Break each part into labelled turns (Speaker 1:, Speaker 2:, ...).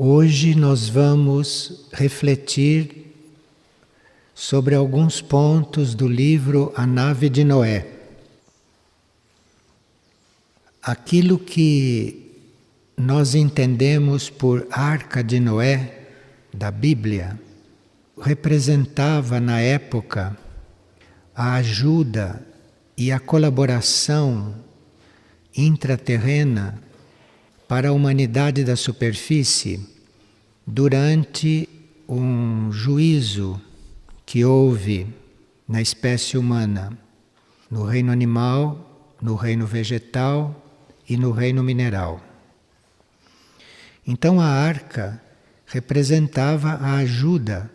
Speaker 1: Hoje nós vamos refletir sobre alguns pontos do livro A Nave de Noé. Aquilo que nós entendemos por Arca de Noé, da Bíblia, representava na época a ajuda e a colaboração intraterrena para a humanidade da superfície durante um juízo que houve na espécie humana, no reino animal, no reino vegetal e no reino mineral. Então a arca representava a ajuda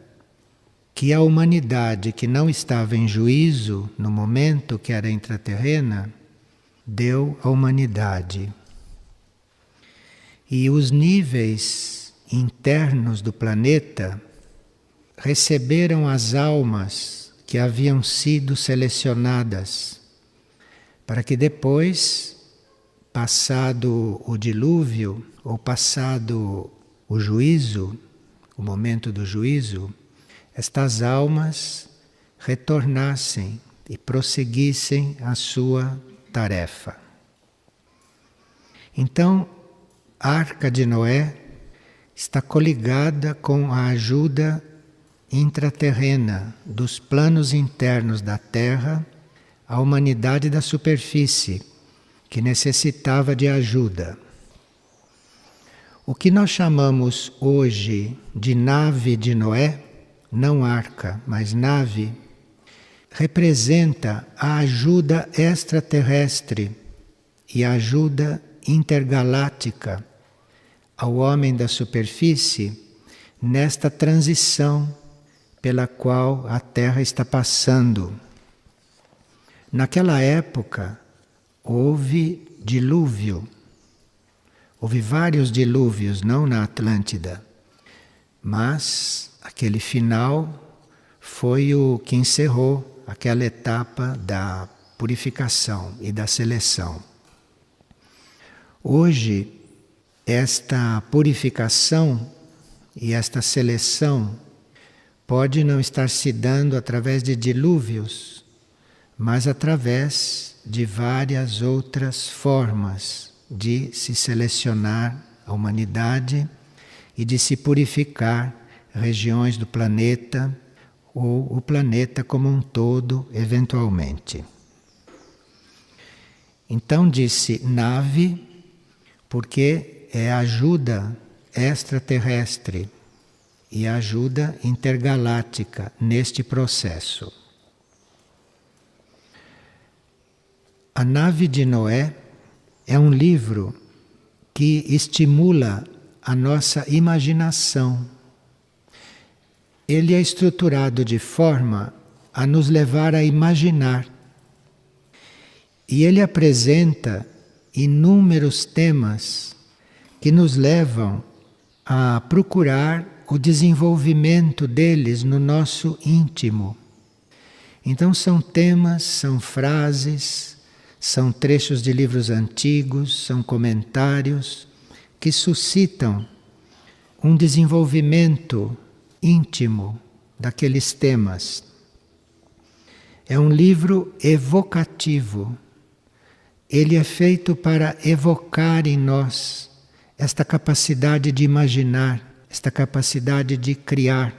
Speaker 1: que a humanidade que não estava em juízo no momento que era intraterrena deu à humanidade. E os níveis internos do planeta receberam as almas que haviam sido selecionadas para que depois, passado o dilúvio ou passado o juízo, o momento do juízo, estas almas retornassem e prosseguissem a sua tarefa. Então, a Arca de Noé está coligada com a ajuda intraterrena dos planos internos da Terra à humanidade da superfície, que necessitava de ajuda. O que nós chamamos hoje de nave de Noé, não arca, mas nave, representa a ajuda extraterrestre e a ajuda intergaláctica ao homem da superfície nesta transição pela qual a Terra está passando. Naquela época houve dilúvio, houve vários dilúvios, não na Atlântida, mas aquele final foi o que encerrou aquela etapa da purificação e da seleção. Hoje, esta purificação e esta seleção pode não estar se dando através de dilúvios, mas através de várias outras formas de se selecionar a humanidade e de se purificar regiões do planeta ou o planeta como um todo, eventualmente. Então disse nave, porque é ajuda extraterrestre e ajuda intergaláctica neste processo. A Nave de Noé é um livro que estimula a nossa imaginação. Ele é estruturado de forma a nos levar a imaginar. E ele apresenta inúmeros temas que nos levam a procurar o desenvolvimento deles no nosso íntimo. Então são temas, são frases, são trechos de livros antigos, são comentários que suscitam um desenvolvimento íntimo daqueles temas. É um livro evocativo. Ele é feito para evocar em nós esta capacidade de imaginar, esta capacidade de criar.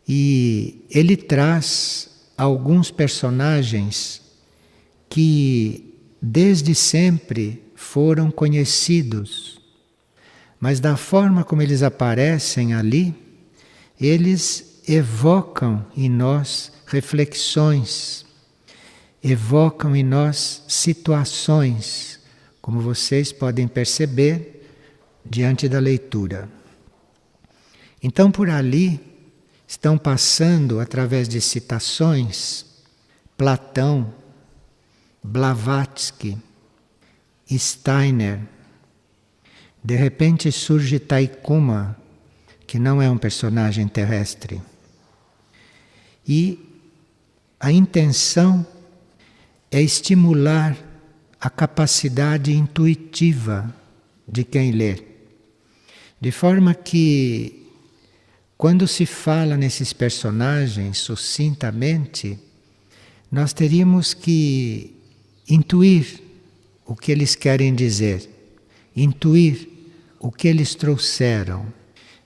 Speaker 1: E ele traz alguns personagens que desde sempre foram conhecidos, mas da forma como eles aparecem ali, eles evocam em nós reflexões, evocam em nós situações, como vocês podem perceber diante da leitura. Então, por ali estão passando, através de citações, Platão, Blavatsky, Steiner. De repente surge Taikuma, que não é um personagem terrestre. E a intenção é estimular a capacidade intuitiva de quem lê. De forma que, quando se fala nesses personagens sucintamente, nós teríamos que intuir o que eles querem dizer, intuir o que eles trouxeram.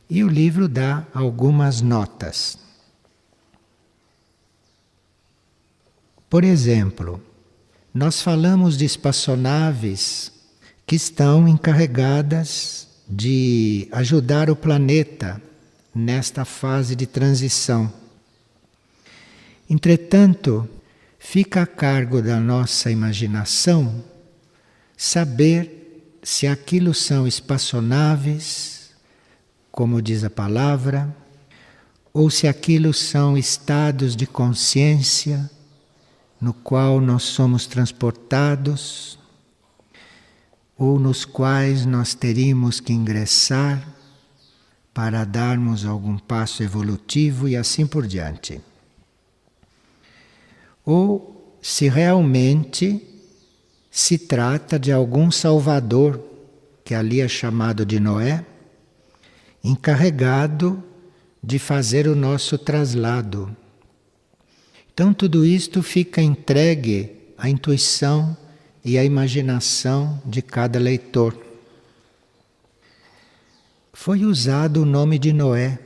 Speaker 1: E o livro dá algumas notas. Por exemplo, nós falamos de espaçonaves que estão encarregadas de ajudar o planeta nesta fase de transição. Entretanto, fica a cargo da nossa imaginação saber se aquilo são espaçonaves, como diz a palavra, ou se aquilo são estados de consciência no qual nós somos transportados, ou nos quais nós teríamos que ingressar para darmos algum passo evolutivo e assim por diante. Ou se realmente se trata de algum salvador, que ali é chamado de Noé, encarregado de fazer o nosso traslado. Então tudo isto fica entregue à intuição e à imaginação de cada leitor. Foi usado o nome de Noé,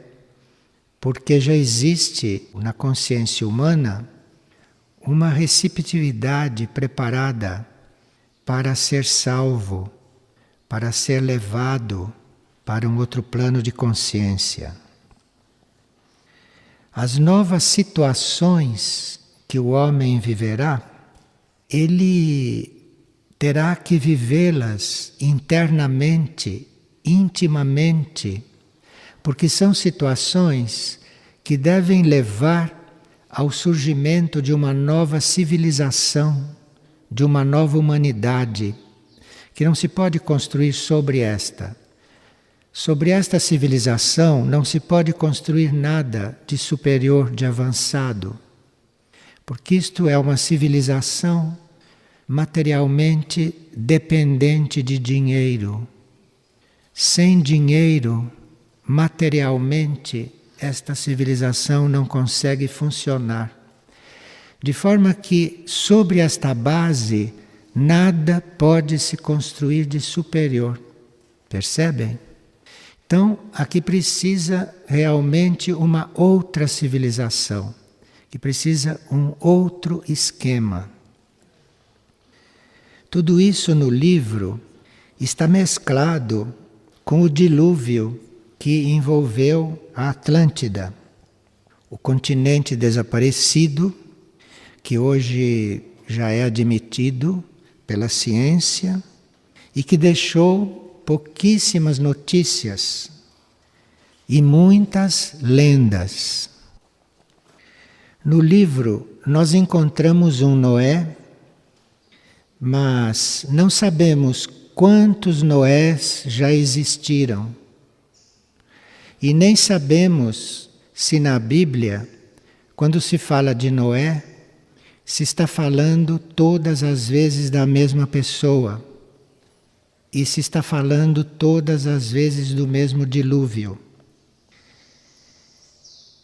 Speaker 1: porque já existe na consciência humana uma receptividade preparada para ser salvo, para ser levado para um outro plano de consciência. As novas situações que o homem viverá, ele terá que vivê-las internamente, intimamente, porque são situações que devem levar ao surgimento de uma nova civilização, de uma nova humanidade, que não se pode construir sobre esta. Sobre esta civilização não se pode construir nada de superior, de avançado, porque isto é uma civilização materialmente dependente de dinheiro. Sem dinheiro, materialmente, esta civilização não consegue funcionar. De forma que, sobre esta base, nada pode se construir de superior. Percebem? Então, aqui precisa realmente uma outra civilização, que precisa um outro esquema. Tudo isso no livro está mesclado com o dilúvio que envolveu a Atlântida, o continente desaparecido, que hoje já é admitido pela ciência e que deixou pouquíssimas notícias e muitas lendas. No livro nós encontramos um Noé, mas não sabemos quantos Noés já existiram. E nem sabemos se na Bíblia, quando se fala de Noé, se está falando todas as vezes da mesma pessoa. E se está falando todas as vezes do mesmo dilúvio.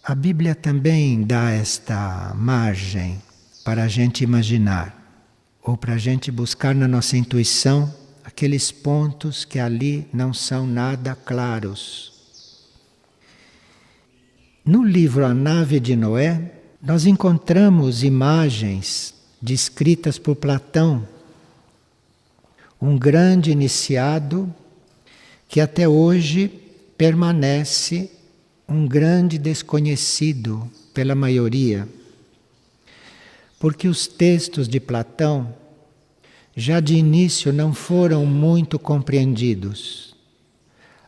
Speaker 1: A Bíblia também dá esta margem para a gente imaginar, ou para a gente buscar na nossa intuição aqueles pontos que ali não são nada claros. No livro A Nave de Noé, nós encontramos imagens descritas por Platão, um grande iniciado que até hoje permanece um grande desconhecido pela maioria. Porque os textos de Platão já de início não foram muito compreendidos.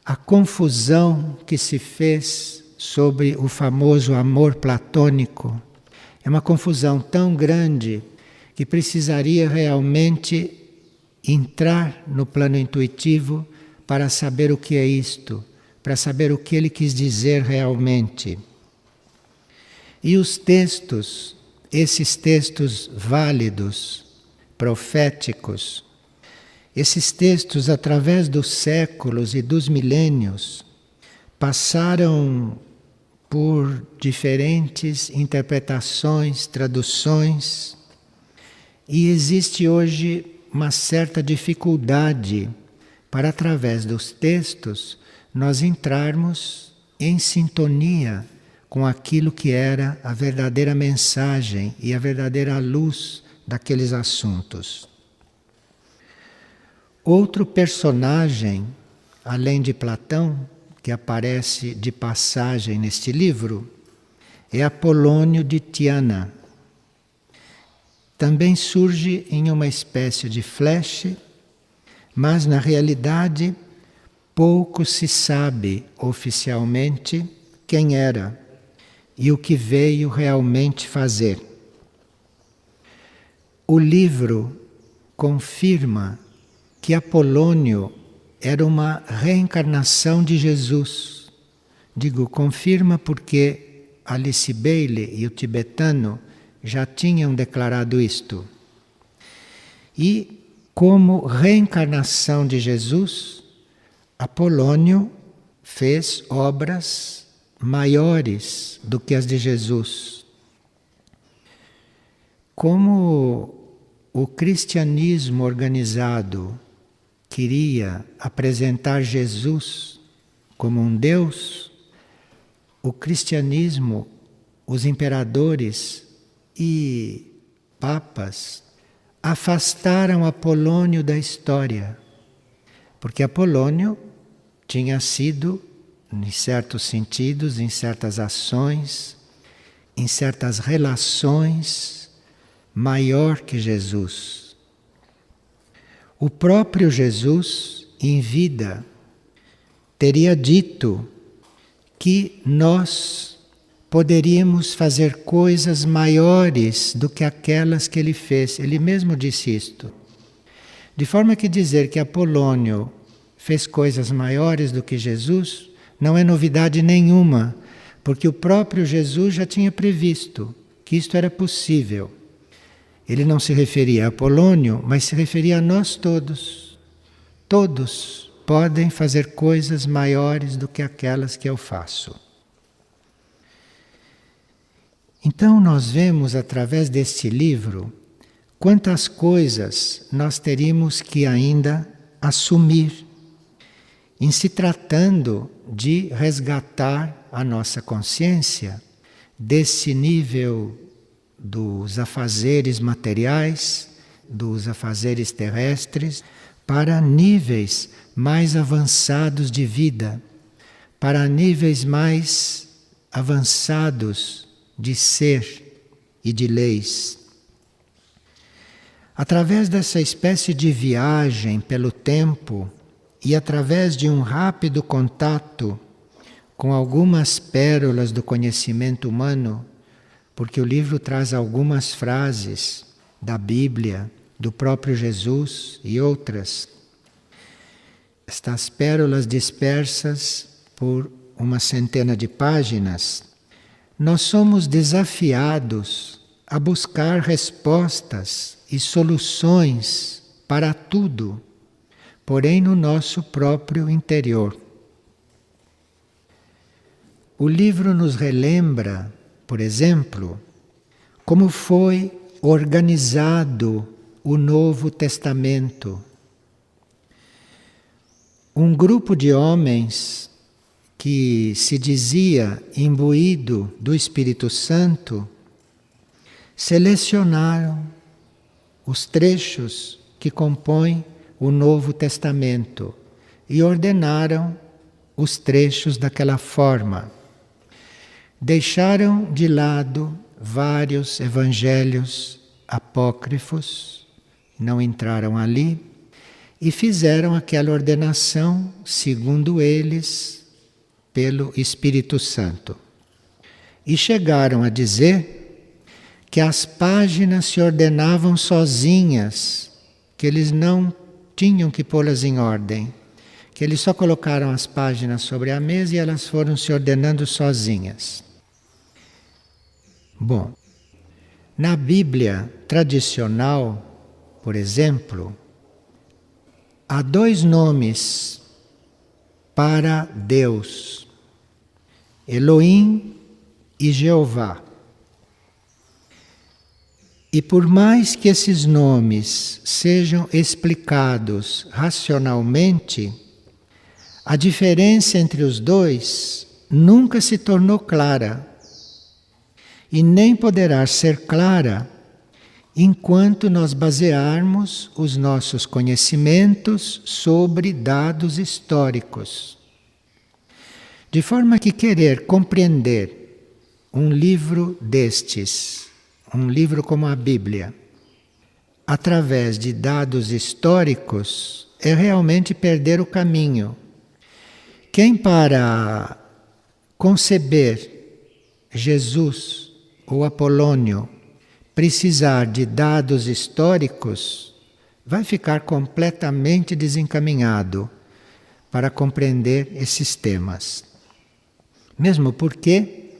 Speaker 1: A confusão que se fez sobre o famoso amor platônico é uma confusão tão grande que precisaria realmente entrar no plano intuitivo para saber o que é isto, para saber o que ele quis dizer realmente. E os textos, esses textos válidos, proféticos, esses textos através dos séculos e dos milênios passaram por diferentes interpretações, traduções, e existe hoje uma certa dificuldade para, através dos textos, nós entrarmos em sintonia com aquilo que era a verdadeira mensagem e a verdadeira luz daqueles assuntos. Outro personagem, além de Platão, que aparece de passagem neste livro, é Apolônio de Tiana. Também surge em uma espécie de flash, mas na realidade pouco se sabe oficialmente quem era e o que veio realmente fazer. O livro confirma que Apolônio era uma reencarnação de Jesus. Digo, confirma porque Alice Bailey e o tibetano já tinham declarado isto. E, como reencarnação de Jesus, Apolônio fez obras maiores do que as de Jesus. Como o cristianismo organizado queria apresentar Jesus como um Deus, o cristianismo, os imperadores e papas afastaram Apolônio da história, porque Apolônio tinha sido, em certos sentidos, em certas ações, em certas relações, maior que Jesus. O próprio Jesus, em vida, teria dito que nós poderíamos fazer coisas maiores do que aquelas que ele fez. Ele mesmo disse isto. De forma que dizer que Apolônio fez coisas maiores do que Jesus não é novidade nenhuma, porque o próprio Jesus já tinha previsto que isto era possível. Ele não se referia a Apolônio, mas se referia a nós todos. Todos podem fazer coisas maiores do que aquelas que eu faço. Então nós vemos através deste livro quantas coisas nós teríamos que ainda assumir em se tratando de resgatar a nossa consciência desse nível dos afazeres materiais, dos afazeres terrestres, para níveis mais avançados de vida, para níveis mais avançados de ser e de leis. Através dessa espécie de viagem pelo tempo e através de um rápido contato com algumas pérolas do conhecimento humano, porque o livro traz algumas frases da Bíblia, do próprio Jesus e outras. Estas pérolas dispersas por uma centena de páginas, nós somos desafiados a buscar respostas e soluções para tudo, porém no nosso próprio interior. O livro nos relembra, por exemplo, como foi organizado o Novo Testamento. Um grupo de homens que se dizia imbuído do Espírito Santo selecionaram os trechos que compõem o Novo Testamento e ordenaram os trechos daquela forma. Deixaram de lado vários evangelhos apócrifos, não entraram ali, e fizeram aquela ordenação, segundo eles, pelo Espírito Santo. E chegaram a dizer que as páginas se ordenavam sozinhas, que eles não tinham que pô-las em ordem, que eles só colocaram as páginas sobre a mesa e elas foram se ordenando sozinhas. Bom, na Bíblia tradicional, por exemplo, há dois nomes para Deus. Elohim e Jeová. E por mais que esses nomes sejam explicados racionalmente, a diferença entre os dois nunca se tornou clara e nem poderá ser clara enquanto nós basearmos os nossos conhecimentos sobre dados históricos. De forma que querer compreender um livro destes, um livro como a Bíblia, através de dados históricos, é realmente perder o caminho. Quem para conceber Jesus ou Apolônio precisar de dados históricos, vai ficar completamente desencaminhado para compreender esses temas. Mesmo porque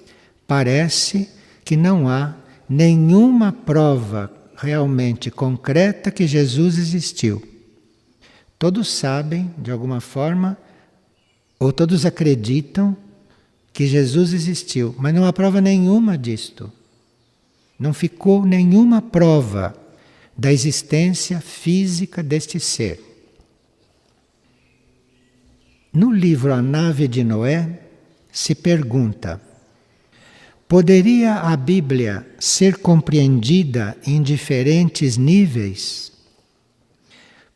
Speaker 1: parece que não há nenhuma prova realmente concreta que Jesus existiu. Todos sabem, de alguma forma, ou todos acreditam que Jesus existiu, mas não há prova nenhuma disto. Não ficou nenhuma prova da existência física deste ser. No livro A Nave de Noé, se pergunta: poderia a Bíblia ser compreendida em diferentes níveis?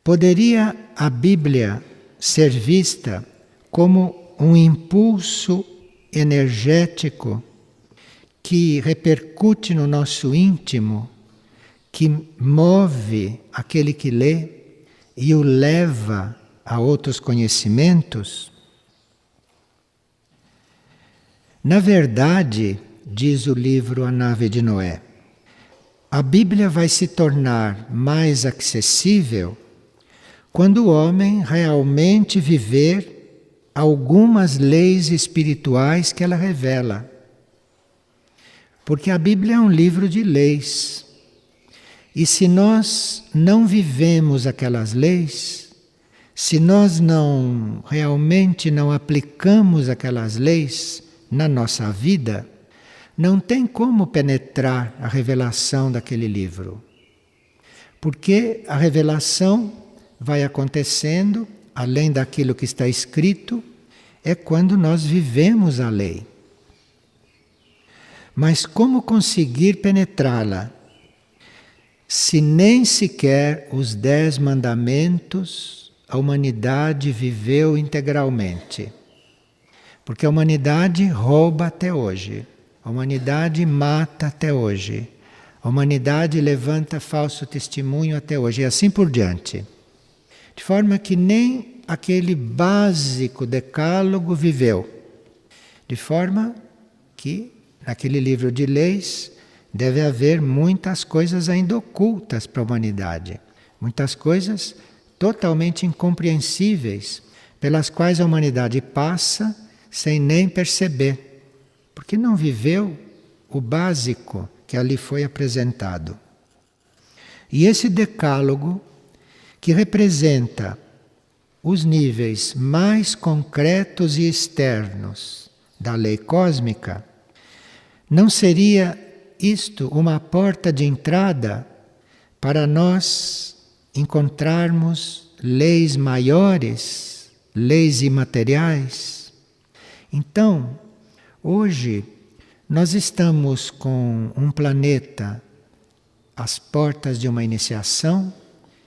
Speaker 1: Poderia a Bíblia ser vista como um impulso energético que repercute no nosso íntimo, que move aquele que lê e o leva a outros conhecimentos? Na verdade, diz o livro A Nave de Noé, a Bíblia vai se tornar mais acessível quando o homem realmente viver algumas leis espirituais que ela revela. Porque a Bíblia é um livro de leis. E se nós não vivemos aquelas leis, se nós realmente não aplicamos aquelas leis na nossa vida, não tem como penetrar a revelação daquele livro. Porque a revelação vai acontecendo, além daquilo que está escrito, é quando nós vivemos a lei. Mas como conseguir penetrá-la, se nem sequer os 10 mandamentos a humanidade viveu integralmente? Porque a humanidade rouba até hoje, a humanidade mata até hoje, a humanidade levanta falso testemunho até hoje, e assim por diante. De forma que nem aquele básico decálogo viveu. De forma que naquele livro de leis deve haver muitas coisas ainda ocultas para a humanidade. Muitas coisas totalmente incompreensíveis, pelas quais a humanidade passa sem nem perceber, porque não viveu o básico que ali foi apresentado. E esse decálogo, que representa os níveis mais concretos e externos da lei cósmica, não seria isto uma porta de entrada para nós encontrarmos leis maiores, leis imateriais? Então, hoje, nós estamos com um planeta às portas de uma iniciação,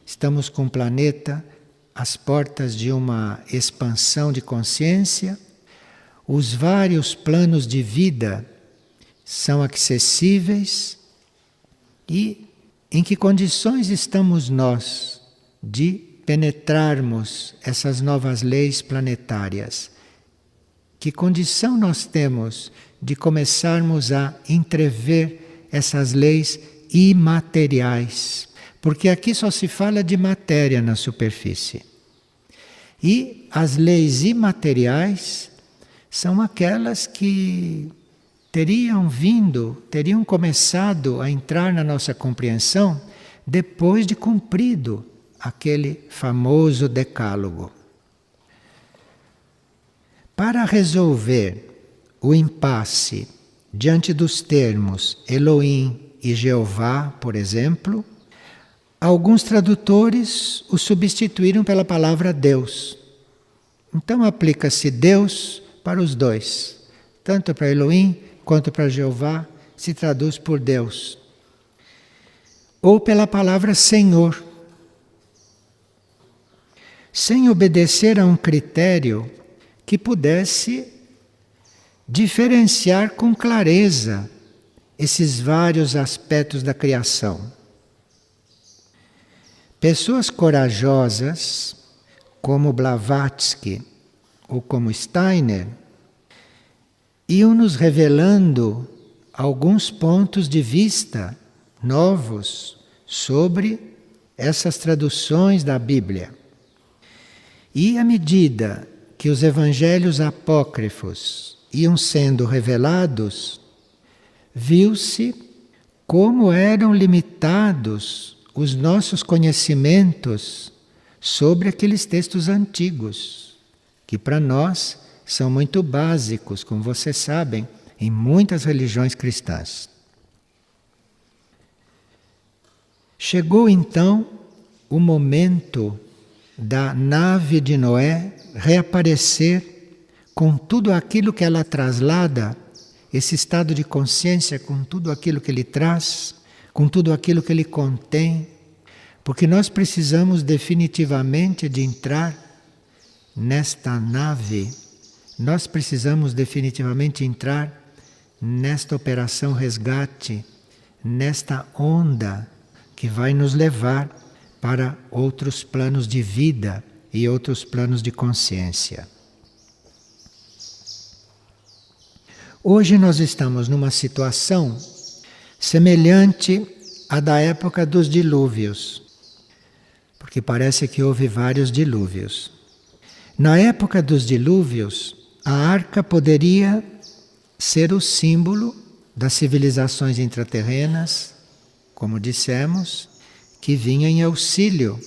Speaker 1: estamos com um planeta às portas de uma expansão de consciência, os vários planos de vida são acessíveis, e em que condições estamos nós de penetrarmos essas novas leis planetárias? Que condição nós temos de começarmos a entrever essas leis imateriais? Porque aqui só se fala de matéria na superfície. E as leis imateriais são aquelas que teriam começado a entrar na nossa compreensão depois de cumprido aquele famoso decálogo. Para resolver o impasse diante dos termos Elohim e Jeová, por exemplo, alguns tradutores o substituíram pela palavra Deus. Então aplica-se Deus para os dois, tanto para Elohim quanto para Jeová, se traduz por Deus. Ou pela palavra Senhor, sem obedecer a um critério que pudesse diferenciar com clareza esses vários aspectos da criação. Pessoas corajosas, como Blavatsky ou como Steiner, iam nos revelando alguns pontos de vista novos sobre essas traduções da Bíblia. E à medida que os evangelhos apócrifos iam sendo revelados, viu-se como eram limitados os nossos conhecimentos sobre aqueles textos antigos, que para nós são muito básicos, como vocês sabem, em muitas religiões cristãs. Chegou então o momento da nave de Noé reaparecer com tudo aquilo que ela traslada, esse estado de consciência, com tudo aquilo que ele traz, com tudo aquilo que ele contém, porque nós precisamos definitivamente de entrar nesta nave, nós precisamos definitivamente entrar nesta operação resgate, nesta onda que vai nos levar para outros planos de vida e outros planos de consciência. Hoje nós estamos numa situação semelhante à da época dos dilúvios, porque parece que houve vários dilúvios. Na época dos dilúvios, a arca poderia ser o símbolo das civilizações intraterrenas, como dissemos, que vinha em auxílio,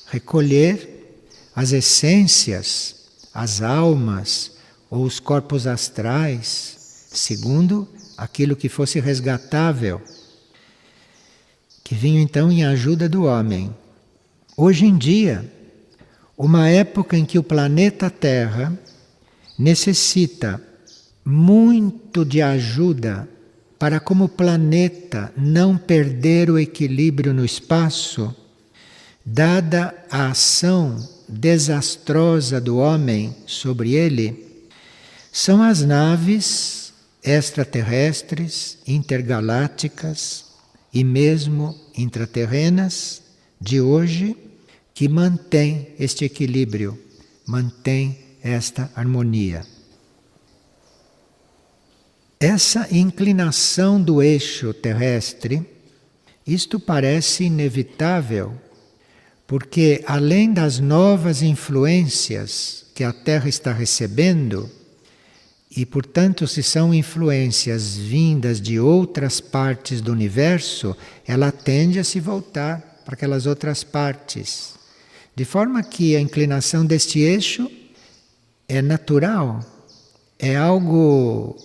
Speaker 1: recolher as essências, as almas ou os corpos astrais, segundo aquilo que fosse resgatável, que vinham então em ajuda do homem. Hoje em dia, uma época em que o planeta Terra necessita muito de ajuda para, como planeta, não perder o equilíbrio no espaço, dada a ação desastrosa do homem sobre ele, são as naves extraterrestres, intergalácticas e mesmo intraterrenas de hoje que mantêm este equilíbrio, mantêm esta harmonia. Essa inclinação do eixo terrestre, isto parece inevitável, porque além das novas influências que a Terra está recebendo, e portanto se são influências vindas de outras partes do universo, ela tende a se voltar para aquelas outras partes. De forma que a inclinação deste eixo é natural, é algo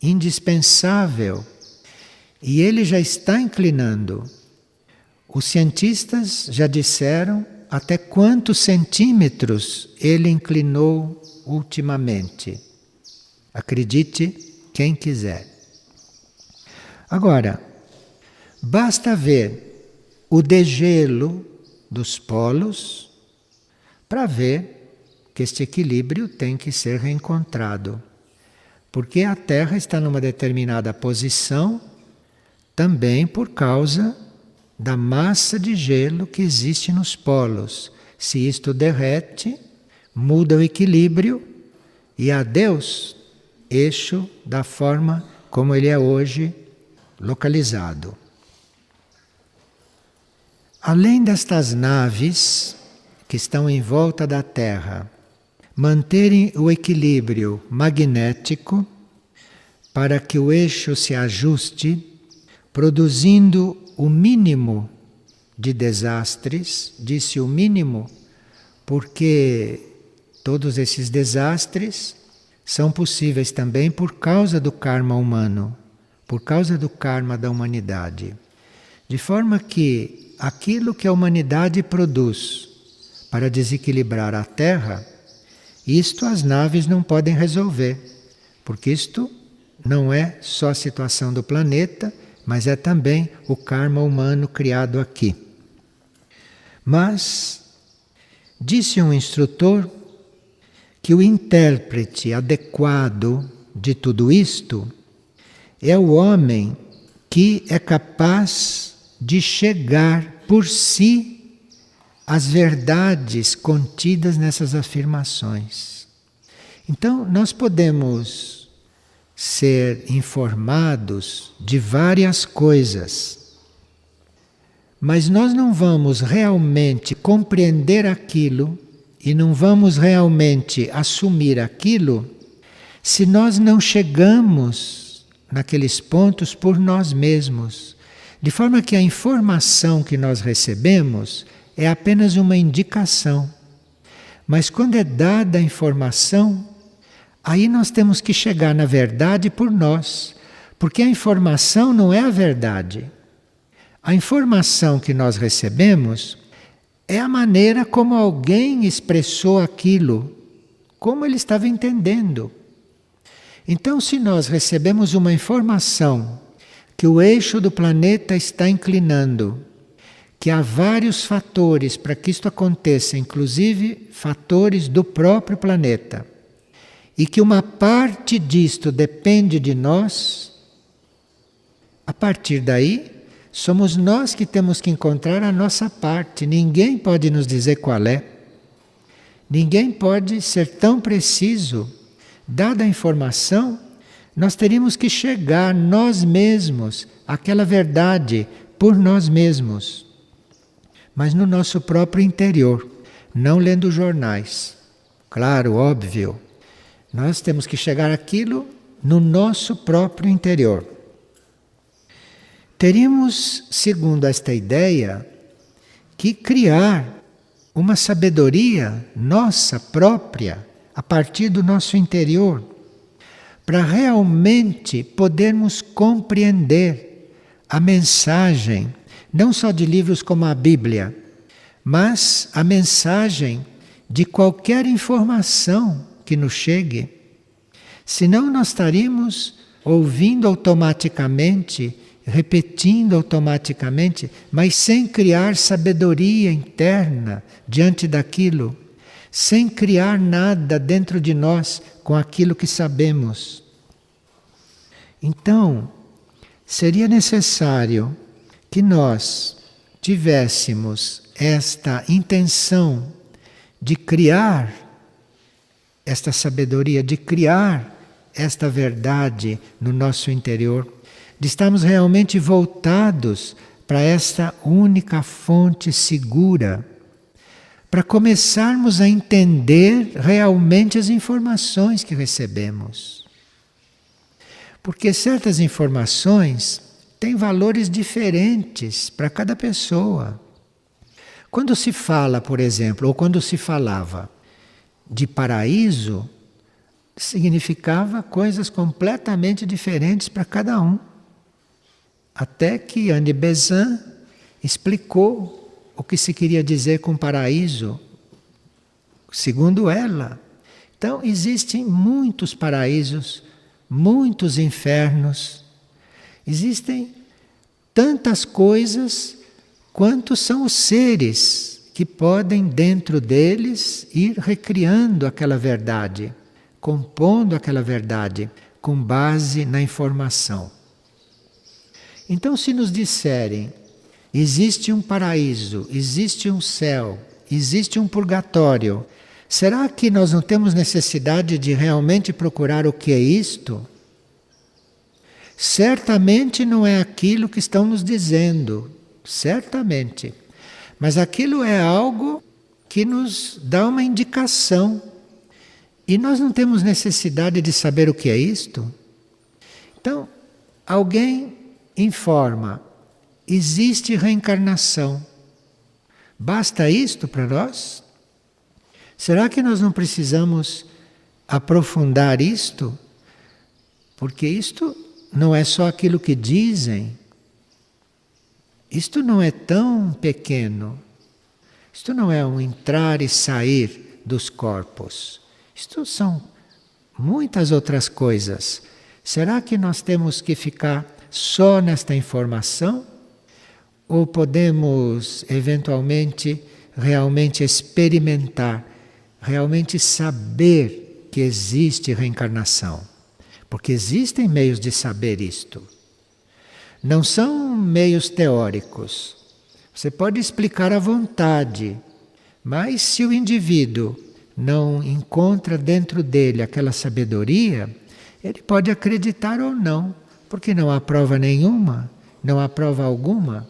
Speaker 1: indispensável, e ele já está inclinando. Os cientistas já disseram até quantos centímetros ele inclinou ultimamente. Acredite quem quiser. Agora, basta ver o degelo dos polos para ver que este equilíbrio tem que ser reencontrado. Porque a Terra está numa determinada posição também por causa da massa de gelo que existe nos polos. Se isto derrete, muda o equilíbrio e adeus, eixo da forma como ele é hoje localizado. Além destas naves que estão em volta da Terra, manterem o equilíbrio magnético para que o eixo se ajuste, produzindo o mínimo de desastres, disse o mínimo, porque todos esses desastres são possíveis também por causa do karma humano, por causa do karma da humanidade. De forma que aquilo que a humanidade produz para desequilibrar a Terra, isto as naves não podem resolver, porque isto não é só a situação do planeta, mas é também o karma humano criado aqui. Mas disse um instrutor que o intérprete adequado de tudo isto é o homem que é capaz de chegar por si às verdades contidas nessas afirmações. Então, nós podemos ser informados de várias coisas, mas nós não vamos realmente compreender aquilo e não vamos realmente assumir aquilo se nós não chegamos naqueles pontos por nós mesmos. De forma que a informação que nós recebemos é apenas uma indicação. Mas quando é dada a informação, aí nós temos que chegar na verdade por nós, porque a informação não é a verdade. A informação que nós recebemos é a maneira como alguém expressou aquilo, como ele estava entendendo. Então, se nós recebemos uma informação que o eixo do planeta está inclinando, que há vários fatores para que isto aconteça, inclusive fatores do próprio planeta, e que uma parte disto depende de nós, a partir daí, somos nós que temos que encontrar a nossa parte. Ninguém pode nos dizer qual é. Ninguém pode ser tão preciso. Dada a informação, nós teríamos que chegar nós mesmos àquela verdade por nós mesmos. Mas no nosso próprio interior, não lendo jornais. Claro, óbvio. Nós temos que chegar àquilo no nosso próprio interior. Teríamos, segundo esta ideia, que criar uma sabedoria nossa própria, a partir do nosso interior, para realmente podermos compreender a mensagem, não só de livros como a Bíblia, mas a mensagem de qualquer informação que nos chegue. Senão nós estaríamos ouvindo automaticamente, repetindo automaticamente, mas sem criar sabedoria interna diante daquilo, sem criar nada dentro de nós com aquilo que sabemos. Então, seria necessário que nós tivéssemos esta intenção de criar esta sabedoria, de criar esta verdade no nosso interior, de estarmos realmente voltados para esta única fonte segura, para começarmos a entender realmente as informações que recebemos. Porque certas informações têm valores diferentes para cada pessoa. Quando se fala, por exemplo, ou quando se falava de paraíso, significava coisas completamente diferentes para cada um. Até que Anne Besant explicou o que se queria dizer com paraíso, segundo ela. Então, existem muitos paraísos, muitos infernos, existem tantas coisas quanto são os seres que podem, dentro deles, ir recriando aquela verdade, compondo aquela verdade, com base na informação. Então, se nos disserem, existe um paraíso, existe um céu, existe um purgatório, será que nós não temos necessidade de realmente procurar o que é isto? Certamente não é aquilo que estão nos dizendo, certamente. Mas aquilo é algo que nos dá uma indicação. E nós não temos necessidade de saber o que é isto? Então, alguém informa, existe reencarnação. Basta isto para nós? Será que nós não precisamos aprofundar isto, porque isto não é só aquilo que dizem, isto não é tão pequeno, isto não é um entrar e sair dos corpos, isto são muitas outras coisas. Será que nós temos que ficar só nesta informação? Ou podemos, eventualmente, realmente experimentar, realmente saber que existe reencarnação? Porque existem meios de saber isto. Não são meios teóricos. Você pode explicar à vontade, mas se o indivíduo não encontra dentro dele aquela sabedoria, ele pode acreditar ou não, porque não há prova nenhuma, não há prova alguma.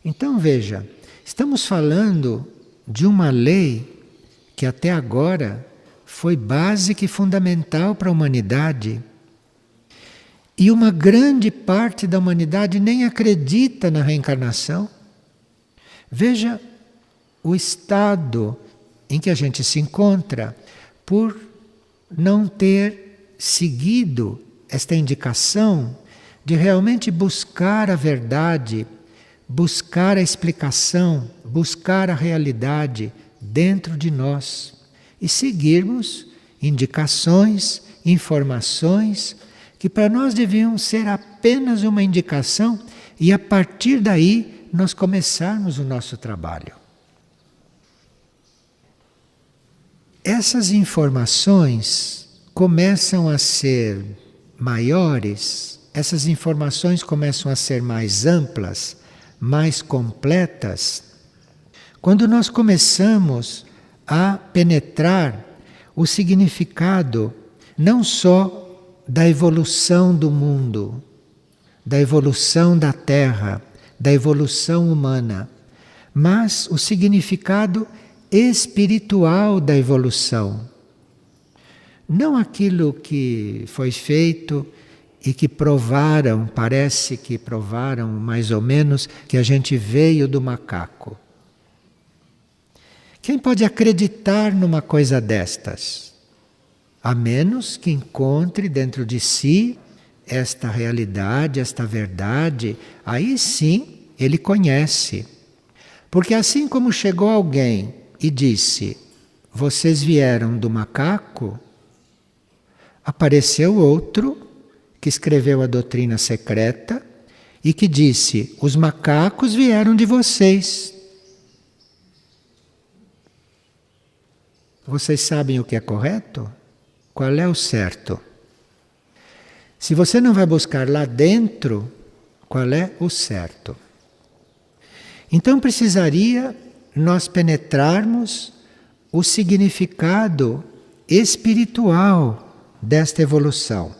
Speaker 1: Então veja, estamos falando de uma lei que até agora foi básica e fundamental para a humanidade. E uma grande parte da humanidade nem acredita na reencarnação. Veja o estado em que a gente se encontra por não ter seguido esta indicação de realmente buscar a verdade, buscar a explicação, buscar a realidade dentro de nós e seguirmos indicações, informações que para nós deviam ser apenas uma indicação e a partir daí nós começarmos o nosso trabalho. Essas informações começam a ser maiores, essas informações começam a ser mais amplas, mais completas, quando nós começamos a penetrar o significado não só da evolução do mundo, da evolução da Terra, da evolução humana, mas o significado espiritual da evolução. Não aquilo que foi feito e que provaram, parece que provaram mais ou menos, que a gente veio do macaco. Quem pode acreditar numa coisa destas? A menos que encontre dentro de si esta realidade, esta verdade, aí sim ele conhece. Porque assim como chegou alguém e disse, vocês vieram do macaco, apareceu outro que escreveu a doutrina secreta e que disse, os macacos vieram de vocês. Vocês sabem o que é correto? Qual é o certo? Se você não vai buscar lá dentro, qual é o certo? Então precisaria nós penetrarmos o significado espiritual desta evolução.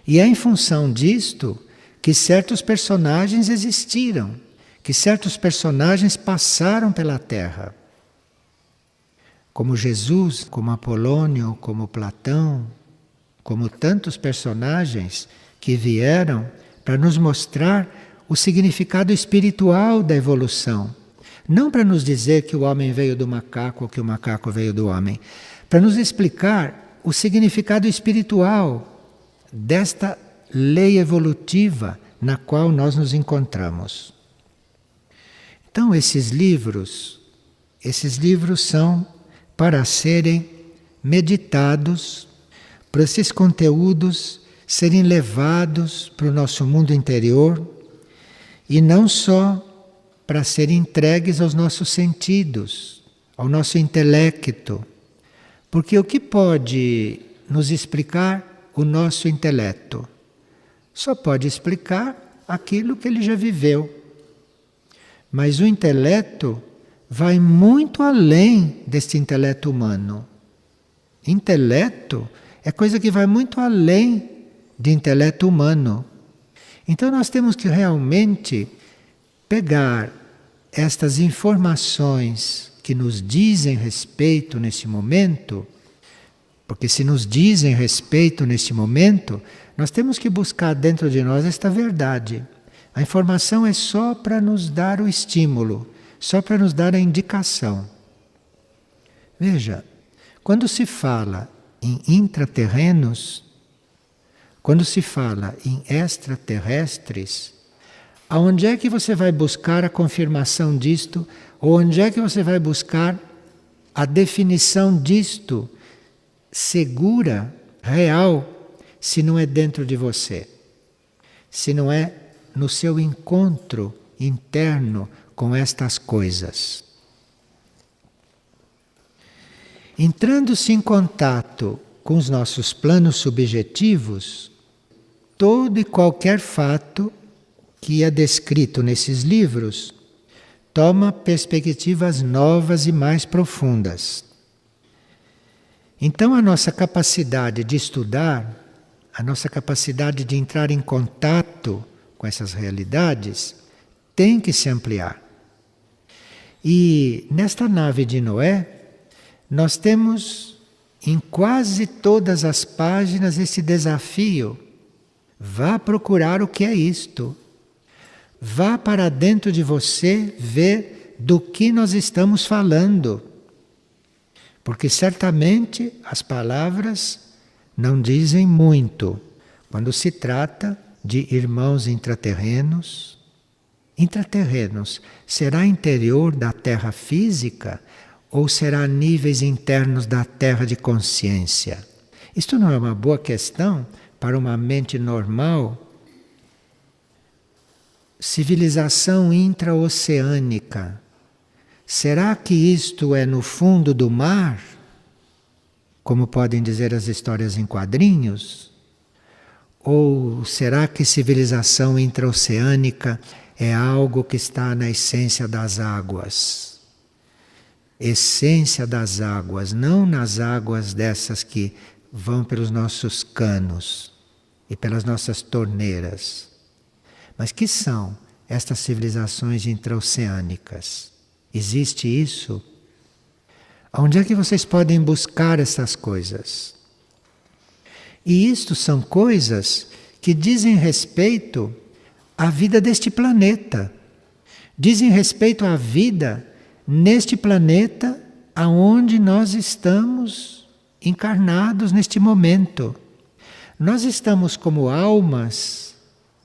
Speaker 1: E é em função disto que certos personagens existiram, que certos personagens passaram pela Terra. Como Jesus, como Apolônio, como Platão, como tantos personagens que vieram para nos mostrar o significado espiritual da evolução. Não para nos dizer que o homem veio do macaco ou que o macaco veio do homem, para nos explicar o significado espiritual desta lei evolutiva na qual nós nos encontramos. Então esses livros são para serem meditados, para esses conteúdos serem levados para o nosso mundo interior e não só para serem entregues aos nossos sentidos, ao nosso intelecto. Porque o que pode nos explicar o nosso intelecto? Só pode explicar aquilo que ele já viveu. Mas o intelecto vai muito além deste intelecto humano. Intelecto é coisa que vai muito além de intelecto humano. Então nós temos que realmente pegar estas informações que nos dizem respeito nesse momento, porque se nos dizem respeito nesse momento, nós temos que buscar dentro de nós esta verdade. A informação é só para nos dar o estímulo, só para nos dar a indicação. Veja, Quando se fala em intraterrenos, quando se fala em extraterrestres, aonde é que você vai buscar a confirmação disto? Ou onde é que você vai buscar a definição disto segura, real, se não é dentro de você? Se não é no seu encontro interno com estas coisas. Entrando-se em contato com os nossos planos subjetivos, todo e qualquer fato que é descrito nesses livros toma perspectivas novas e mais profundas. Então a nossa capacidade de estudar, a nossa capacidade de entrar em contato com essas realidades tem que se ampliar. E nesta nave de Noé, nós temos em quase todas as páginas esse desafio. Vá procurar o que é isto. Vá para dentro de você ver do que nós estamos falando. Porque certamente as palavras não dizem muito quando se trata de irmãos intraterrenos. Intraterrenos, será interior da Terra física ou será níveis internos da Terra de consciência? Isto não é uma boa questão para uma mente normal. Civilização intraoceânica. Será que isto é no fundo do mar? Como podem dizer as histórias em quadrinhos? Ou será que civilização intraoceânica é algo que está na essência das águas? Essência das águas, não nas águas dessas que vão pelos nossos canos e pelas nossas torneiras. Mas que são estas civilizações intraoceânicas? Existe isso? Onde é que vocês podem buscar essas coisas? E isto são coisas que dizem respeito à vida deste planeta. Dizem respeito à vida neste planeta aonde nós estamos encarnados neste momento. Nós estamos como almas,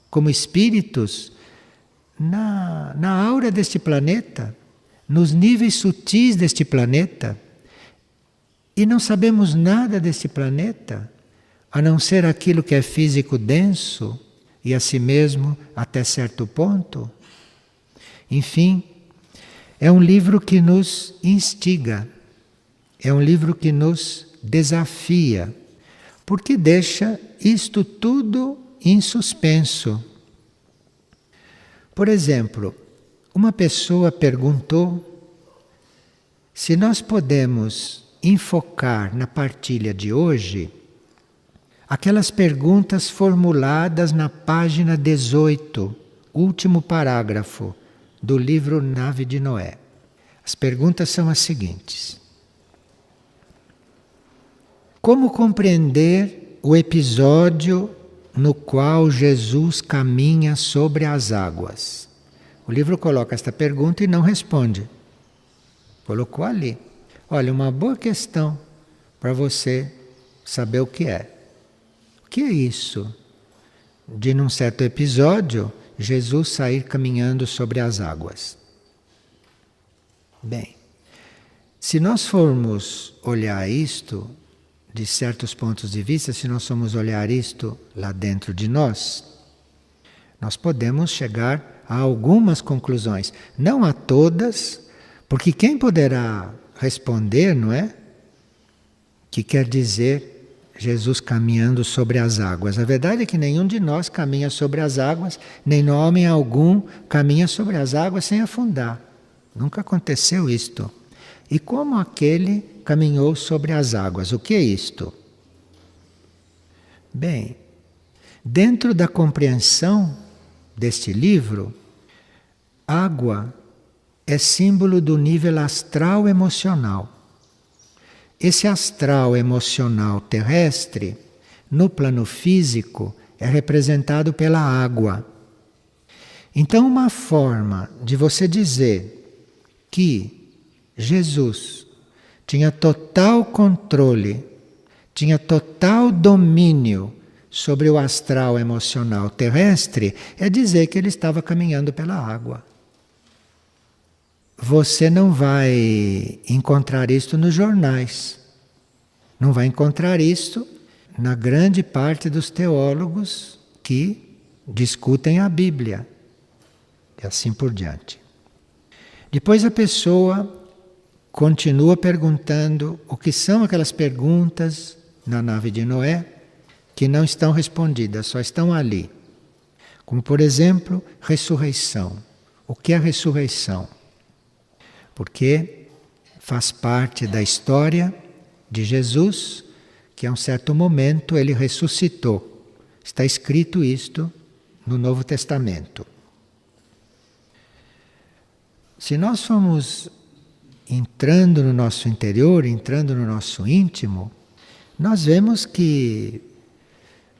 Speaker 1: como espíritos, na aura deste planeta, nos níveis sutis deste planeta, e não sabemos nada deste planeta, a não ser aquilo que é físico denso e a si mesmo até certo ponto. Enfim, é um livro que nos instiga, é um livro que nos desafia, porque deixa isto tudo em suspenso. Por exemplo, uma pessoa perguntou se nós podemos enfocar na partilha de hoje aquelas perguntas formuladas na página 18, último parágrafo do livro Nave de Noé. As perguntas são as seguintes: como compreender o episódio no qual Jesus caminha sobre as águas? O livro coloca esta pergunta e não responde. Colocou ali. Olha, uma boa questão para você saber o que é. O que é isso? De num certo episódio, Jesus sair caminhando sobre as águas. Bem, se nós formos olhar isto de certos pontos de vista, se nós formos olhar isto lá dentro de nós, nós podemos chegar a algumas conclusões. Não a todas, porque quem poderá responder, não é? Que quer dizer Jesus caminhando sobre as águas. A verdade é que nenhum de nós caminha sobre as águas, nem homem algum caminha sobre as águas sem afundar. Nunca aconteceu isto. E como aquele caminhou sobre as águas? O que é isto? Bem, dentro da compreensão deste livro, água é símbolo do nível astral emocional. Esse astral emocional terrestre, no plano físico, é representado pela água. Então, uma forma de você dizer que Jesus tinha total controle, tinha total domínio sobre o astral emocional terrestre, é dizer que ele estava caminhando pela água. Você não vai encontrar isto nos jornais. Não vai encontrar isto na grande parte dos teólogos que discutem a Bíblia. E assim por diante. Depois a pessoa continua perguntando o que são aquelas perguntas na nave de Noé que não estão respondidas, só estão ali. Como, por exemplo, ressurreição. O que é ressurreição? Porque faz parte da história de Jesus que a um certo momento ele ressuscitou. Está escrito isto no Novo Testamento. Se nós formos entrando no nosso interior, entrando no nosso íntimo, nós vemos que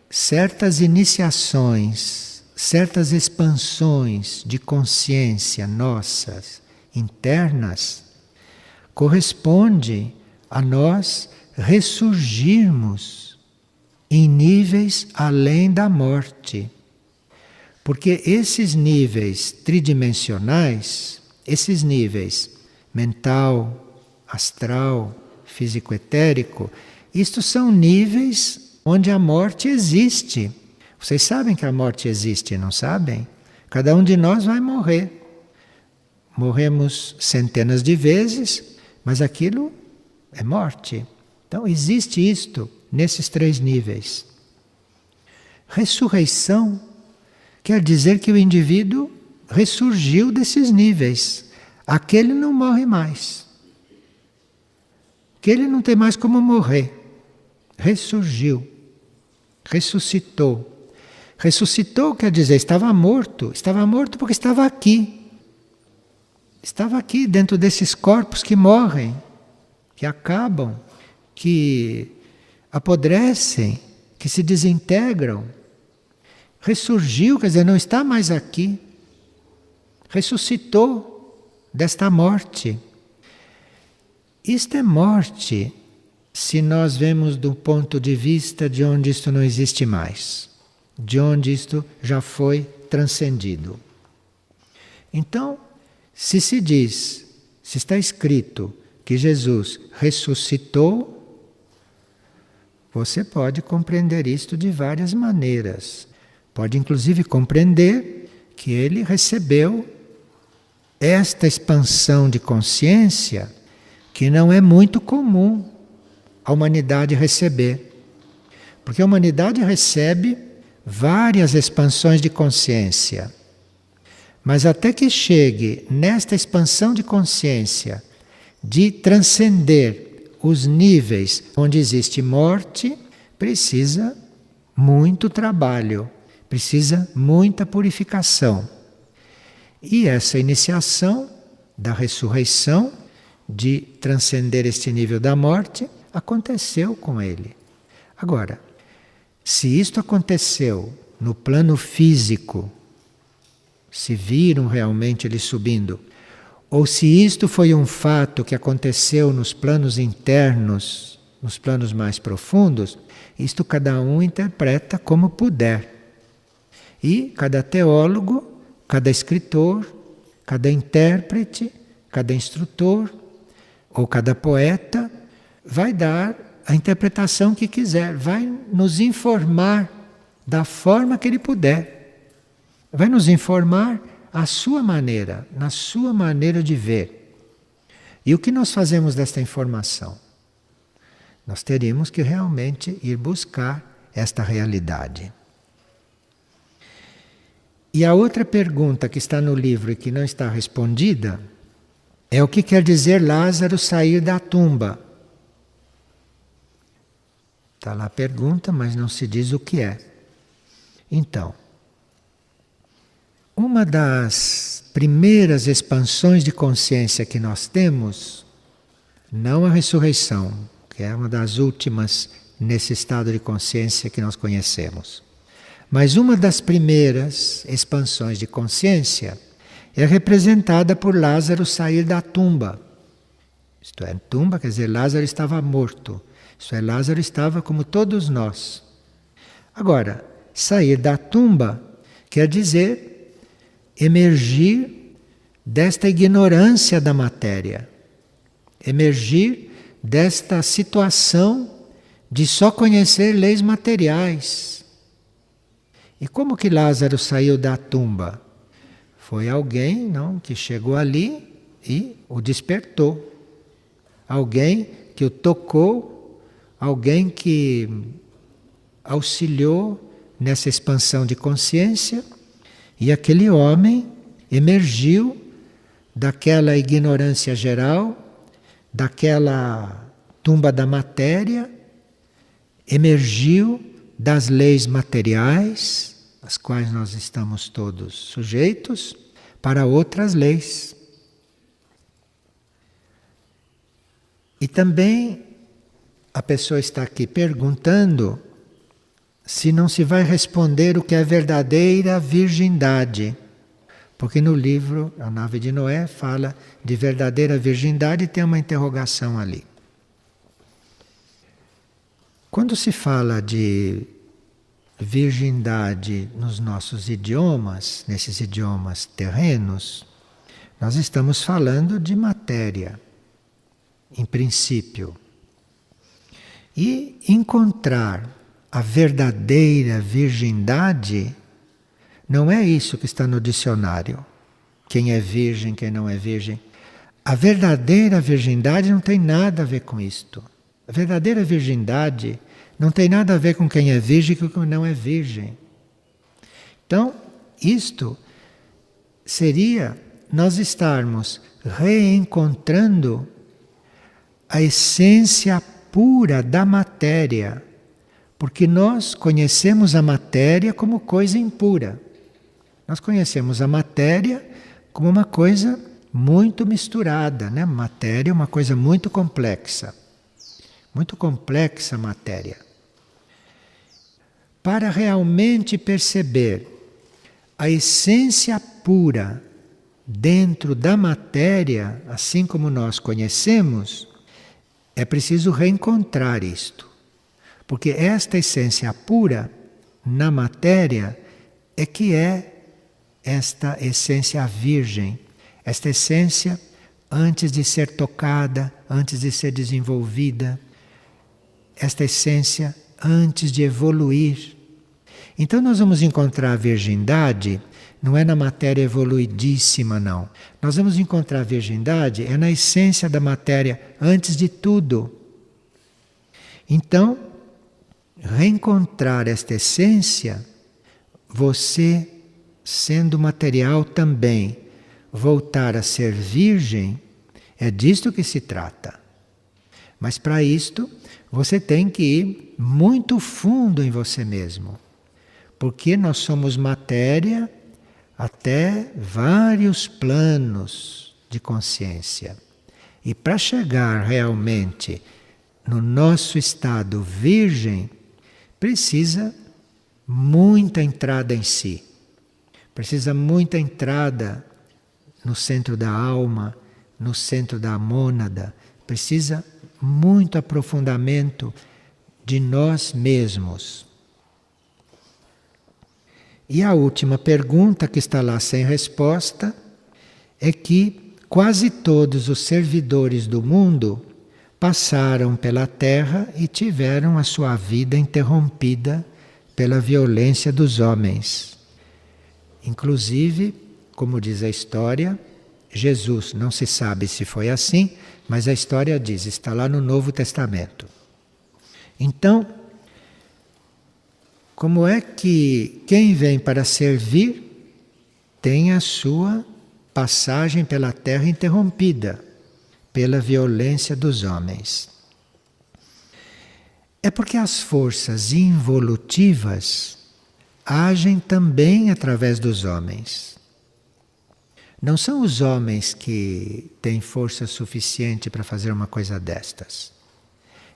Speaker 1: certas iniciações, certas expansões de consciência nossas, internas, corresponde a nós ressurgirmos em níveis além da morte. Porque esses níveis tridimensionais, esses níveis mental, astral, físico-etérico, isto são níveis onde a morte existe. Vocês sabem que a morte existe, não sabem? Cada um de nós vai morrer. Morremos centenas de vezes, mas aquilo é morte. Então existe isto nesses 3 níveis. Ressurreição quer dizer que o indivíduo ressurgiu desses níveis. Aquele não morre mais. Aquele não tem mais como morrer. Ressurgiu. Ressuscitou. Ressuscitou quer dizer, estava morto. Estava morto porque estava aqui. Estava aqui dentro desses corpos que morrem, que acabam, que apodrecem, que se desintegram. Ressurgiu, quer dizer, não está mais aqui. Ressuscitou desta morte. Isto é morte, se nós vemos do ponto de vista de onde isto não existe mais, de onde isto já foi transcendido. Então, se diz, se está escrito que Jesus ressuscitou, você pode compreender isto de várias maneiras. Pode inclusive compreender que ele recebeu esta expansão de consciência que não é muito comum a humanidade receber. Porque a humanidade recebe várias expansões de consciência. Mas até que chegue nesta expansão de consciência de transcender os níveis onde existe morte, precisa muito trabalho, precisa muita purificação. E essa iniciação da ressurreição, de transcender este nível da morte, aconteceu com ele. Agora, se isto aconteceu no plano físico, se viram realmente ele subindo, ou se isto foi um fato que aconteceu nos planos internos, nos planos mais profundos, isto cada um interpreta como puder. E cada teólogo, cada escritor, cada intérprete, cada instrutor ou cada poeta vai dar a interpretação que quiser, vai nos informar da forma que ele puder. Vai nos informar à sua maneira, na sua maneira de ver. E o que nós fazemos desta informação? Nós teríamos que realmente ir buscar esta realidade. E a outra pergunta que está no livro e que não está respondida é o que quer dizer Lázaro sair da tumba. Está lá a pergunta, mas não se diz o que é. Então, uma das primeiras expansões de consciência que nós temos, não a ressurreição, que é uma das últimas nesse estado de consciência que nós conhecemos, mas uma das primeiras expansões de consciência é representada por Lázaro sair da tumba. Isto é, tumba quer dizer Lázaro estava morto. Isto é, Lázaro estava como todos nós. Agora, sair da tumba quer dizer emergir desta ignorância da matéria, emergir desta situação de só conhecer leis materiais. E como que Lázaro saiu da tumba? Foi alguém, não, que chegou ali e o despertou. Alguém que o tocou, alguém que auxiliou nessa expansão de consciência, e aquele homem emergiu daquela ignorância geral, daquela tumba da matéria, emergiu das leis materiais, às quais nós estamos todos sujeitos, para outras leis. E também a pessoa está aqui perguntando se não se vai responder o que é verdadeira virgindade. Porque no livro A Nave de Noé fala de verdadeira virgindade e tem uma interrogação ali. Quando se fala de virgindade nos nossos idiomas, nesses idiomas terrenos, nós estamos falando de matéria, em princípio. E encontrar a verdadeira virgindade não é isso que está no dicionário. Quem é virgem, quem não é virgem. A verdadeira virgindade não tem nada a ver com isto. A verdadeira virgindade não tem nada a ver com quem é virgem e com quem não é virgem. Então, isto seria nós estarmos reencontrando a essência pura da matéria, porque nós conhecemos a matéria como coisa impura. Nós conhecemos a matéria como uma coisa muito misturada, né? Matéria é uma coisa muito complexa a matéria. Para realmente perceber a essência pura dentro da matéria, assim como nós conhecemos, é preciso reencontrar isto. Porque esta essência pura na matéria é que é esta essência virgem, esta essência antes de ser tocada, antes de ser desenvolvida, esta essência antes de evoluir. Então nós vamos encontrar a virgindade, não é na matéria evoluidíssima, não. Nós vamos encontrar a virgindade, é na essência da matéria, antes de tudo. Então, reencontrar esta essência, você, sendo material também, voltar a ser virgem, é disto que se trata. Mas para isto, você tem que ir muito fundo em você mesmo. Porque nós somos matéria até vários planos de consciência. E para chegar realmente no nosso estado virgem, precisa muita entrada em si. Precisa muita entrada no centro da alma, no centro da mônada. Precisa muito aprofundamento de nós mesmos. E a última pergunta que está lá sem resposta é que quase todos os servidores do mundo passaram pela Terra e tiveram a sua vida interrompida pela violência dos homens. Inclusive, como diz a história, Jesus, não se sabe se foi assim, mas a história diz, está lá no Novo Testamento. Então, como é que quem vem para servir tem a sua passagem pela Terra interrompida pela violência dos homens? É porque as forças involutivas agem também através dos homens. Não são os homens que têm força suficiente para fazer uma coisa destas.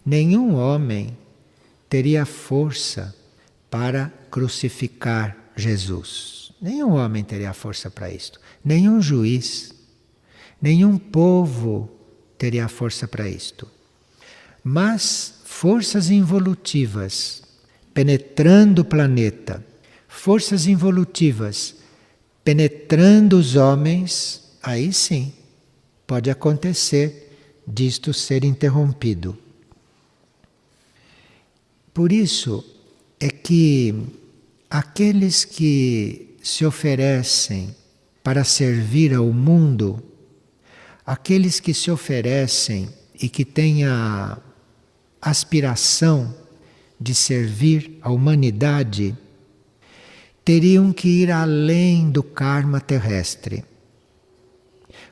Speaker 1: Nenhum homem teria força para crucificar Jesus. Nenhum homem teria força para isto. Nenhum juiz, nenhum povo teria força para isto. Mas forças involutivas penetrando o planeta, forças involutivas penetrando os homens, aí sim pode acontecer disto ser interrompido. Por isso é que aqueles que se oferecem para servir ao mundo, aqueles que se oferecem e que têm a aspiração de servir a humanidade, teriam que ir além do karma terrestre.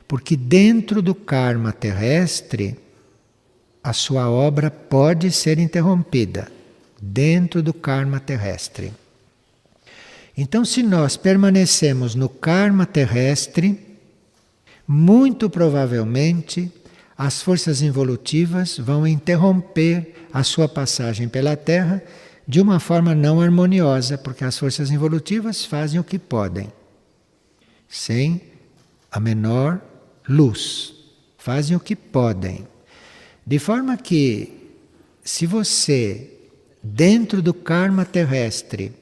Speaker 1: Porque dentro do karma terrestre, a sua obra pode ser interrompida. Dentro do karma terrestre. Então, se nós permanecemos no karma terrestre, muito provavelmente as forças involutivas vão interromper a sua passagem pela Terra de uma forma não harmoniosa, porque as forças involutivas fazem o que podem, sem a menor luz. Fazem o que podem. De forma que, se você, dentro do karma terrestre,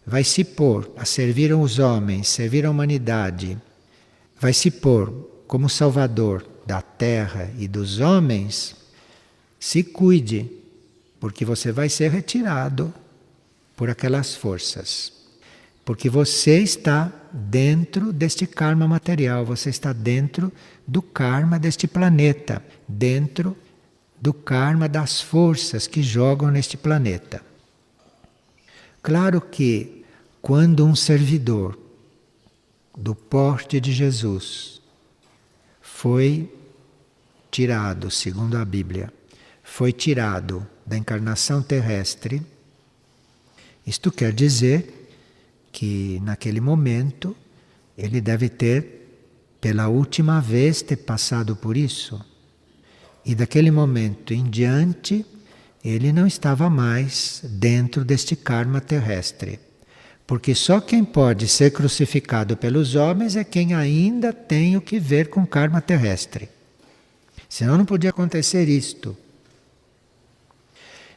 Speaker 1: vai se pôr a servir os homens, servir a humanidade, vai se pôr como salvador da terra e dos homens, se cuide, porque você vai ser retirado por aquelas forças. Porque você está dentro deste karma material, você está dentro do karma deste planeta, dentro do karma das forças que jogam neste planeta. Claro que quando um servidor do porte de Jesus foi tirado, segundo a Bíblia, foi tirado da encarnação terrestre, isto quer dizer que naquele momento ele deve ter, pela última vez, ter passado por isso. E daquele momento em diante, ele não estava mais dentro deste karma terrestre. Porque só quem pode ser crucificado pelos homens é quem ainda tem o que ver com karma terrestre. Senão não podia acontecer isto.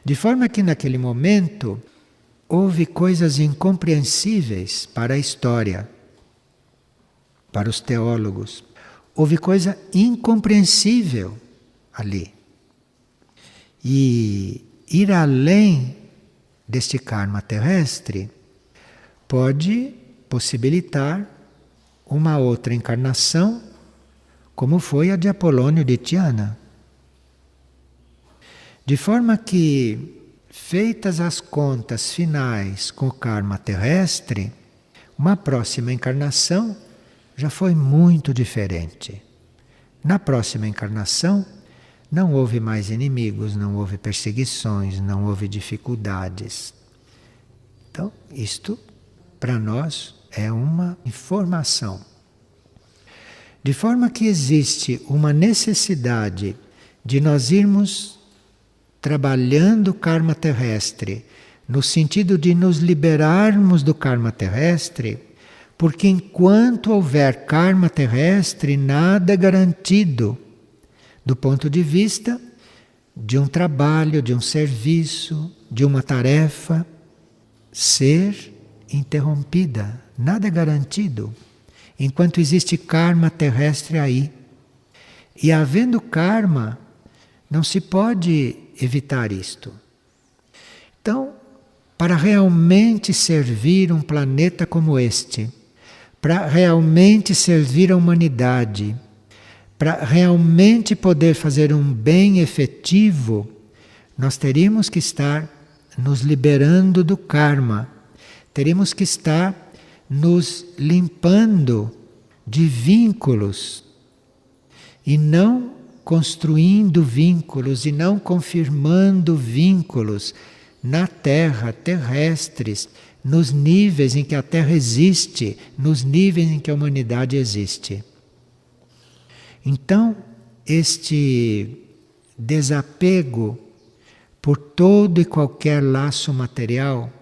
Speaker 1: De forma que naquele momento houve coisas incompreensíveis para a história, para os teólogos. Houve coisa incompreensível ali. E ir além deste karma terrestre pode possibilitar uma outra encarnação, como foi a de Apolônio de Tiana. De forma que, feitas as contas finais com o karma terrestre, uma próxima encarnação já foi muito diferente. Na próxima encarnação, não houve mais inimigos, não houve perseguições, não houve dificuldades. Então, isto, para nós, é uma informação. De forma que existe uma necessidade de nós irmos trabalhando o karma terrestre, no sentido de nos liberarmos do karma terrestre, porque enquanto houver karma terrestre, nada é garantido do ponto de vista de um trabalho, de um serviço, de uma tarefa ser interrompida. Nada é garantido enquanto existe karma terrestre aí. E havendo karma, não se pode evitar isto. Então, para realmente servir um planeta como este, para realmente servir a humanidade, para realmente poder fazer um bem efetivo, nós teríamos que estar nos liberando do karma, teríamos que estar nos limpando de vínculos e não construindo vínculos e não confirmando vínculos na Terra, terrestres, nos níveis em que a Terra existe, nos níveis em que a humanidade existe. Então, este desapego por todo e qualquer laço material,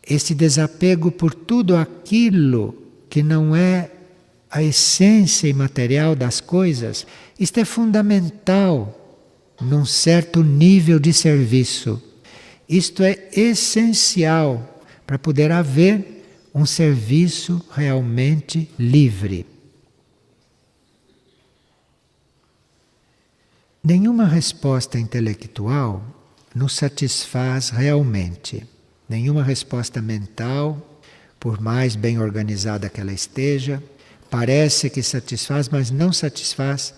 Speaker 1: este desapego por tudo aquilo que não é a essência imaterial das coisas, isto é fundamental num certo nível de serviço. Isto é essencial para poder haver um serviço realmente livre. Nenhuma resposta intelectual nos satisfaz realmente. Nenhuma resposta mental, por mais bem organizada que ela esteja, parece que satisfaz, mas não satisfaz,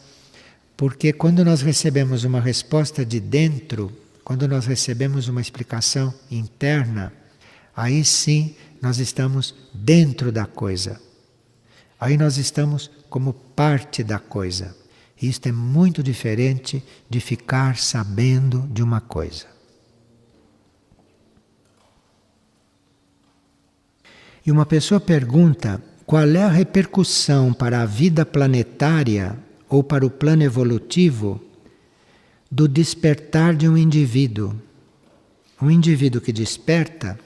Speaker 1: porque quando nós recebemos uma resposta de dentro, quando nós recebemos uma explicação interna, aí sim nós estamos dentro da coisa. Aí nós estamos como parte da coisa. Isto é muito diferente de ficar sabendo de uma coisa. E uma pessoa pergunta qual é a repercussão para a vida planetária ou para o plano evolutivo do despertar de um indivíduo. Um indivíduo que desperta,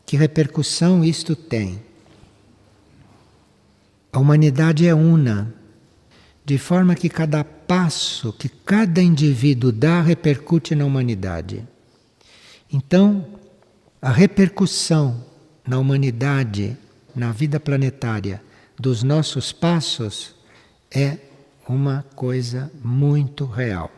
Speaker 1: que repercussão isto tem? A humanidade é una, de forma que cada passo que cada indivíduo dá repercute na humanidade. Então, a repercussão na humanidade, na vida planetária, dos nossos passos é uma coisa muito real.